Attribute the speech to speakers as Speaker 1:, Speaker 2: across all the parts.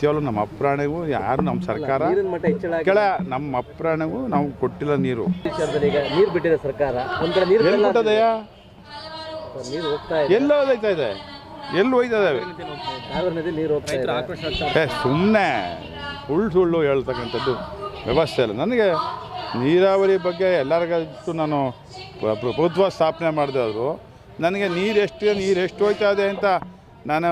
Speaker 1: ಸತ್ಯವಲ್ಲ. ನಮ್ಮ ಅಪ್ರಾಣಿಗೂ ಯಾರು ನಮ್ಮ ಸರ್ಕಾರ ನಮ್ಮ ಅಪ್ರಾಣಿಗೂ ನಾವು ಕೊಟ್ಟಿಲ್ಲ ನೀರು.
Speaker 2: ನೀರು ಬಿಟ್ಟಿದೆ ಸರ್ಕಾರ.
Speaker 1: ಎಲ್ಲಿ ಬಿಟ್ಟದೆಯಾ? ಎಲ್ಲ ಹೋಗ್ತಾ ಇದೆ, ಎಲ್ಲಿ ಹೋಯ್ತಾ ಇದ್ದಾವೆ? ಸುಮ್ಮನೆ ಸುಳ್ಳು ಹೇಳ್ತಕ್ಕಂಥದ್ದು ವ್ಯವಸ್ಥೆ ಇಲ್ಲ. ನನಗೆ ನೀರಾವರಿ ಬಗ್ಗೆ ಎಲ್ಲರಿಗೂ ನಾನು ಪ್ರಭುತ್ವ ಸ್ಥಾಪನೆ ಮಾಡಿದವರು ನನಗೆ ನೀರು ಎಷ್ಟು ಹೋಯ್ತಾ ಇದೆ ಅಂತ ನಾನು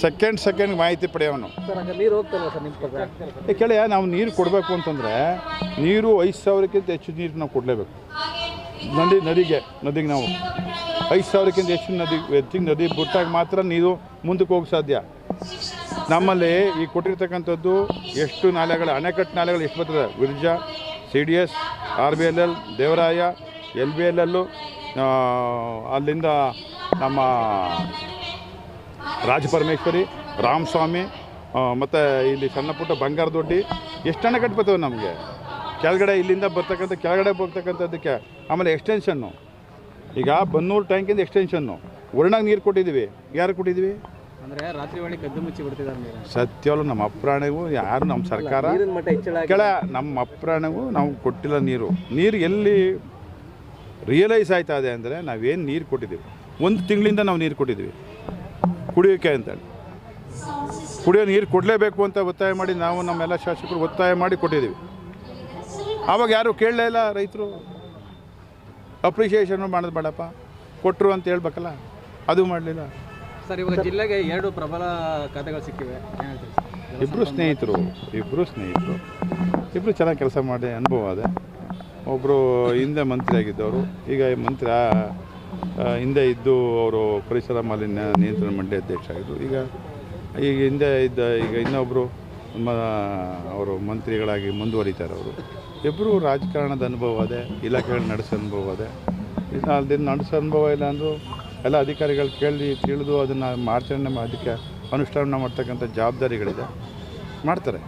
Speaker 1: ಸೆಕೆಂಡ್ ಮಾಹಿತಿ ಪಡೆಯೋನು. ಕೇಳಿ, ನಾವು ನೀರು ಕೊಡಬೇಕು ಅಂತಂದರೆ ನೀರು 5,000ಕ್ಕಿಂತ ಹೆಚ್ಚು ನೀರು ನಾವು ಕೊಡಲೇಬೇಕು. ನದಿಗೆ ನಾವು 5,000ಕ್ಕಿಂತ ಹೆಚ್ಚು ನದಿ ಬಿಟ್ಟಾಗ ಮಾತ್ರ ನೀರು ಮುಂದಕ್ಕೆ ಹೋಗಿ ಸಾಧ್ಯ. ನಮ್ಮಲ್ಲಿ ಈ ಕೊಟ್ಟಿರ್ತಕ್ಕಂಥದ್ದು ಎಷ್ಟು ನಾಲೆಗಳು, ಅಣೆಕಟ್ಟು ನಾಲೆಗಳು ಎಷ್ಟು ಬರ್ತದೆ? ವಿರ್ಜಾ, CDS, RBLL, ದೇವರಾಯ, LBLL, ಅಲ್ಲಿಂದ ನಮ್ಮ ರಾಜಪರಮೇಶ್ವರಿ, ರಾಮಸ್ವಾಮಿ, ಮತ್ತು ಇಲ್ಲಿ ಸಣ್ಣ ಪುಟ್ಟ ಬಂಗಾರ ದೊಡ್ಡಿ, ಎಷ್ಟು ಅಣೆಕಟ್ಟು ಬರ್ತವೆ ನಮಗೆ ಕೆಳಗಡೆ. ಇಲ್ಲಿಂದ ಬರ್ತಕ್ಕಂಥ ಕೆಳಗಡೆ ಹೋಗ್ತಕ್ಕಂಥದ್ದಕ್ಕೆ. ಆಮೇಲೆ ಎಕ್ಸ್ಟೆನ್ಷನ್ನು, ಈಗ ಬನ್ನೂರು ಟ್ಯಾಂಕಿಂದ ಎಕ್ಸ್ಟೆನ್ಷನ್ನು ವರ್ಣಾಗ ನೀರು ಕೊಟ್ಟಿದ್ದೀವಿ. ಯಾರು ಕೊಟ್ಟಿದ್ದೀವಿ?
Speaker 2: ಅಂದರೆ ರಾತ್ರಿ ವೇಳೆ ಕದ್ದು ಮುಚ್ಚಿ ಬಿಡ್ತಿದ್ದಾರೆ.
Speaker 1: ಸತ್ಯವಲ್ಲ. ನಮ್ಮ ಅಪ್ರಾಣಿಗೂ ಯಾರು ನಮ್ಮ ಸರ್ಕಾರ ನಮ್ಮ ಅಪ್ರಾಣಿಗೂ ನಾವು ಕೊಟ್ಟಿಲ್ಲ ನೀರು. ಎಲ್ಲಿ ರಿಯಲೈಸ್ ಆಯ್ತಾ ಇದೆ ಅಂದರೆ ನಾವೇನು ನೀರು ಕೊಟ್ಟಿದ್ದೀವಿ, 1 ತಿಂಗಳಿಂದ ನಾವು ನೀರು ಕೊಟ್ಟಿದ್ದೀವಿ ಕುಡಿಯೋಕ್ಕೆ ಅಂತೇಳಿ. ಕುಡಿಯೋ ನೀರು ಕೊಡಲೇಬೇಕು ಅಂತ ಒತ್ತಾಯ ಮಾಡಿ ನಾವು ನಮ್ಮೆಲ್ಲ ಶಾಸಕರು ಒತ್ತಾಯ ಮಾಡಿ ಕೊಟ್ಟಿದ್ದೀವಿ. ಆವಾಗ ಯಾರು ಕೇಳಲೇ ಇಲ್ಲ. ರೈತರು ಅಪ್ರಿಷಿಯೇಷನ್ ಮಾಡೋದು ಬೇಡಪ್ಪ, ಕೊಟ್ಟರು ಅಂತ ಹೇಳ್ಬೇಕಲ್ಲ, ಅದು ಮಾಡಲಿಲ್ಲ.
Speaker 2: ಸರ್, ಇವಾಗ ಜಿಲ್ಲೆಗೆ 2 ಪ್ರಬಲ ಖಾತೆಗಳು ಸಿಕ್ಕಿವೆ.
Speaker 1: ಇಬ್ಬರು ಸ್ನೇಹಿತರು ಚೆನ್ನಾಗಿ ಕೆಲಸ ಮಾಡಿ ಅನುಭವ ಇದೆ. ಒಬ್ಬರು ಹಿಂದೆ ಮಂತ್ರಿ ಆಗಿದ್ದವರು, ಈಗ ಮಂತ್ರಿ ಹಿಂದೆ ಇದ್ದು ಅವರು ಪರಿಸರ ಮಾಲಿನ್ಯ ನಿಯಂತ್ರಣ ಮಂಡಳಿ ಅಧ್ಯಕ್ಷ ಆಗಿದ್ದರು. ಈಗ ಹಿಂದೆ ಈಗ ಇನ್ನೊಬ್ಬರು ಅವರು ಮಂತ್ರಿಗಳಾಗಿ ಮುಂದುವರಿತಾರೆ. ಅವರು ಇಬ್ಬರು ರಾಜಕಾರಣದ ಅನುಭವ ಇದೆ, ಇಲಾಖೆಗಳು ನಡೆಸೋ ಅನುಭವ ಇದೆ. ಅದನ್ನು ನಡೆಸೋ ಅನುಭವ ಇಲ್ಲ ಅಂದರೂ ಎಲ್ಲ ಅಧಿಕಾರಿಗಳು ತಿಳಿದು ಅದನ್ನು ಆಚರಣೆ ಅದಕ್ಕೆ ಅನುಷ್ಠಾನ ಮಾಡ್ತಕ್ಕಂಥ ಜವಾಬ್ದಾರಿಗಳಿದೆ, ಮಾಡ್ತಾರೆ.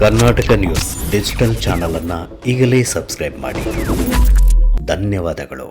Speaker 3: ಕರ್ನಾಟಕ ನ್ಯೂಸ್ ಡಿಜಿಟಲ್ ಚಾನಲನ್ನು ಈಗಲೇ ಸಬ್ಸ್ಕ್ರೈಬ್ ಮಾಡಿ. ಧನ್ಯವಾದಗಳು.